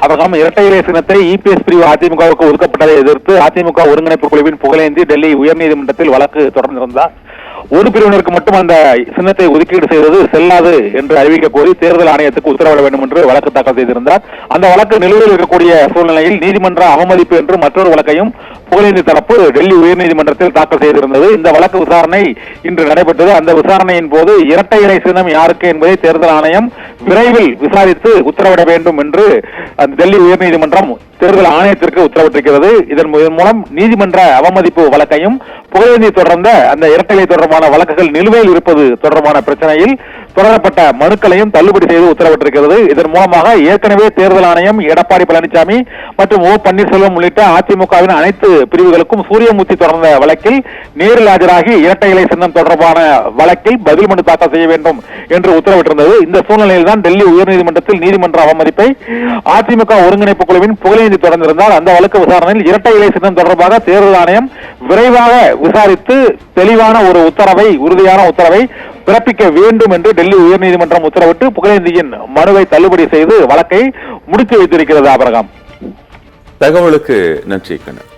அவர்கள் இரட்டை இலை சின்னத்தை இபிஎஸ் பிரிவு அதிமுகவுக்கு ஒதுக்கப்பட்டதை எதிர்த்து அதிமுக ஒருங்கிணைப்பு குழுவின் புகழேந்தி டெல்லி உயர்நீதிமன்றத்தில் வழக்கு தொடர்ந்திருந்தார். ஒரு பிரிவினருக்கு மட்டும் அந்த சின்னத்தை ஒதுக்கீடு செய்வது செல்லாது என்று அறிவிக்க கோரி தேர்தல் ஆணையத்துக்கு உத்தரவிட வேண்டும் என்று வழக்கு தாக்கல் செய்திருந்தார். அந்த வழக்கு நிலுவையில் இருக்கக்கூடிய சூழ்நிலையில் நீதிமன்ற அவமதிப்பு என்று மற்றொரு வழக்கையும் புகழேந்தி தரப்பு டெல்லி உயர்நீதிமன்றத்தில் தாக்கல் செய்திருந்தது. இந்த வழக்கு விசாரணை இன்று நடைபெற்றது. அந்த விசாரணையின் போது இரட்டை இலை சின்னம் யாருக்கு என்பதை தேர்தல் ஆணையம் விரைவில் விசாரித்து உத்தரவிட வேண்டும் என்று டெல்லி உயர்நீதிமன்றம் தேர்தல் ஆணையத்திற்கு உத்தரவிட்டிருக்கிறது. இதன் மூலம் நீதிமன்ற அவமதிப்பு வழக்கையும் புகழேந்தி தொடர்ந்த அந்த இரட்டை இலை தொடர்பான வழக்குகள் நிலுவையில் இருப்பது தொடர்பான பிரச்சனையில் தொடரப்பட்ட மனுக்களையும் தள்ளுபடி செய்து உத்தரவிட்டிருக்கிறது. இதன் மூலமாக ஏற்கனவே தேர்தல் ஆணையம் எடப்பாடி பழனிசாமி மற்றும் ஓ பன்னீர்செல்வம் உள்ளிட்ட அதிமுகவின் அனைத்து பிரிவுகளுக்கும் சூரியமூர்த்தி தொடர்ந்த வழக்கில் நேரில் ஆஜராகி இரட்டை இலை சின்னம் தொடர்பான வழக்கில் பதில் மனு தாக்கல் செய்ய வேண்டும் என்று உத்தரவிட்டிருந்தது. இந்த சூழ்நிலையில் தான் டெல்லி உயர்நீதிமன்றத்தில் நீதிமன்ற அவமதிப்பை அதிமுக ஒருங்கிணைப்பு குழுவின் புகழேந்தி தொடர்ந்திருந்தால் அந்த வழக்கு விசாரணையில் இரட்டை இலை சின்னம் தொடர்பாக தேர்தல் ஆணையம் விரைவாக விசாரித்து தெளிவான ஒரு உத்தரவை, உறுதியான உத்தரவை பிறப்பிக்க வேண்டும் என்று டெல்லி உயர்நீதிமன்றம் உத்தரவிட்டு புகழேந்தியின் மனுவை தள்ளுபடி செய்து வழக்கை முடித்து வைத்திருக்கிறது. ஆபிரகாம், தகவலுக்கு நன்றி கண்ணன்.